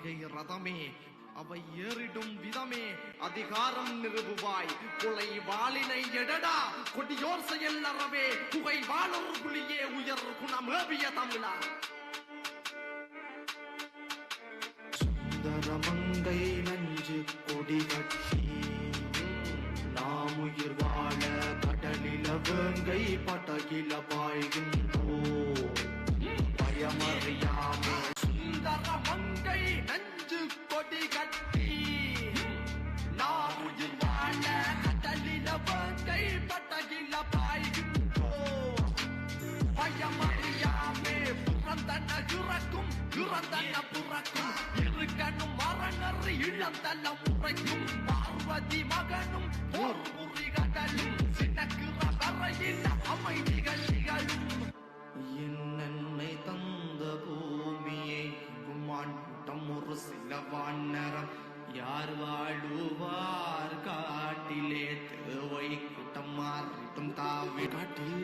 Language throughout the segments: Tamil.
மாளிகை ரதமே, அவை ஏறிடும் விதமே அதிகாரம் நிறுவுவாய். கொலை வாளினை எடடா கொடியோர் செயல் அறவே, புகை வாழொரு புலியே உயர் குணமேவிய தமிழா. சுந்தரமங்கை நஞ்சு கொடி கட்டி நாம் உயிர் வாழ கடலில வேங்கை பட்டகில பாய்கின்றோ பயமறியாமே. சுந்தரமங்கை நஞ்சு கொடி கட்டி நாம் உயிர் வாழ கடலில வேங்கை பட்டகில பாய்கின்றோ பயமறியாமே. புறந்தன இறக்கும் இறந்தன புறக்கும் இருக்கணும் மரணறி இழந்தல்ல முறைக்கும் பார்வதி மகனும் போர் புரி கடலும் சின்னக்கிற வரையில் அமைதிகள் நிகழும். என்னை தந்த பூமியை குமான் கூட்டம் ஒரு சில வானரம் யார் வாழுவார் காட்டிலே தேவை கூட்டம் மாறிட்டும் தாவி காட்டில்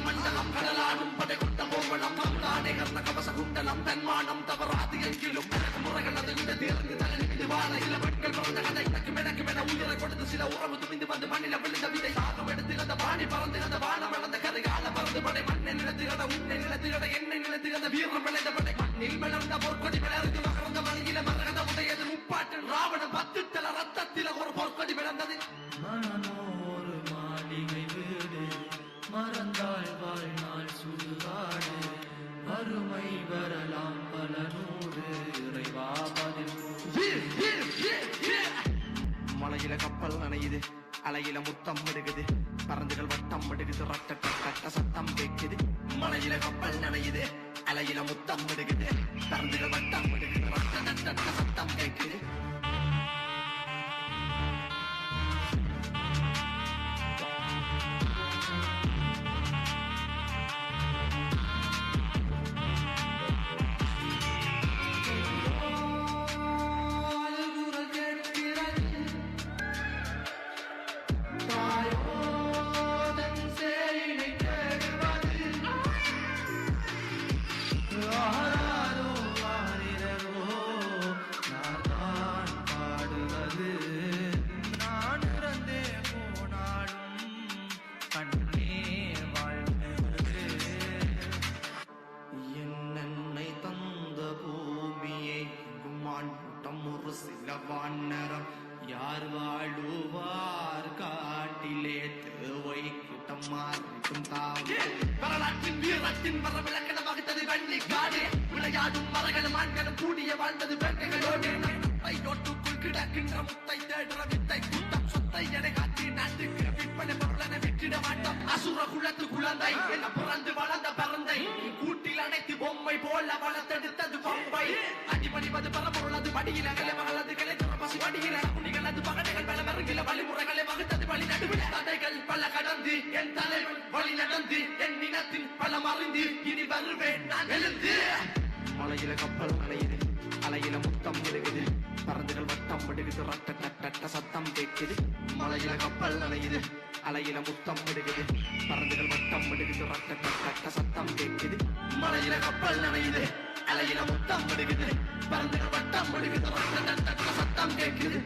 மண்டலம் கடலாடும் படை கொண்ட கோவளம் தமிழாடை கர்ண கவச குண்டலம் தன்மானம் தவறாது எங்கிலும் முறைகள் அதில் தேர்ந்து தலைநிமிந்து வாழ இள பெண்கள் பிறந்த கதை எனக்கு உயிரை கொடுத்து சில உறவு துணிந்து வந்து மண்ணில விழுந்த விதை ஆகம் எடுத்து அந்த பாணி பறந்து அந்த வானம் வளர்ந்த கருகால பறந்து படை மண்ணை நிலத்துகட உன்னை நிலத்துகட என்னை நிலத்துகட வீரம் விளைந்த படை மண்ணில் விளர்ந்த பொற்கொடி விளர்ந்து மகர்ந்த மலையில மரகத உடையது முப்பாட்டின் ராவணன் 10 தல ரத்தத்தில ஒரு பொற்கொடி விளர்ந்தது. மனமோரு மாளிகை வீடு மறந்தாள் வாழ்நாள் சுடுகாடு வறுமை வரலாம் பல நூறு இறைவா பதில். மலையில கப்பல் நனையுது அலையில முத்தம் எடுக்குது பறந்துகள் வட்டம் எடுக்குது ரட்ட சத்தம் கேட்குது. மலையில கப்பல் நனையுது அலையில முத்தம் எடுக்குது பறந்துகள் வட்டம் எடுக்குது ரட்ட சத்தம் கேட்குது. என்னை தந்த பூமியை குமான் கூட்டம் ஒரு சில வானரம் யார் வாழுவார் காட்டிலே தேவை கூட்டம் மாறிட்டும் தாவே. வரலாற்றின் வீரத்தின் வர விளக்கண வகுத்தது வெள்ளி காடு விளையாடும் மரங்களும் ஆண்களும் கூடிய வாழ்ந்தது வேட்டைகளோடு நோட்டுக்குள் கிடக்கின்ற முத்தை தேடுற வித்தை கூட்டம் சொத்தை எடை காட்டி நாட்டுக்கு விற்பனை பொருளனை விற்றிட மாட்டோம். அசுர குலத்து குழந்தை என்ன பிறந்து வளர்ந்த பறந்தை கூட்டில் அனைத்து பொம்மை போல வளர்த்தெடுத்தது பொம்பை அடிபணிவது பரம்பொருளது படியில கலைமகளது கிளைத்துற பசி வடியில புனிகளது பகடைகள் பல மருங்கில வழிமுறைகளை வகுத்தது வழி நடுவில் தடைகள் பல கடந்து என் தலைவன் வழி நடந்து என் இனத்தின் பல மறைந்து இனி வருவேன் நான் எழுந்து. மலையில கப்பல் நனையுது அலையில முத்தம் எடுக்குது பறந்துகள் வட்டம் எடுக்குது ரட்ட சத்தம் கேட்குது. மலையில கப்பல் நனையுது அலையில முத்தம் எடுக்குது பறந்துகள் வட்டம் எடுக்குது ரட்ட சத்தம் கேட்குது. மலையில கப்பல் நனையுது அலையில முத்தம் எடுக்குது பறந்துகள் வட்டம் எடுக்குது ரட்ட சத்தம் கேட்குது.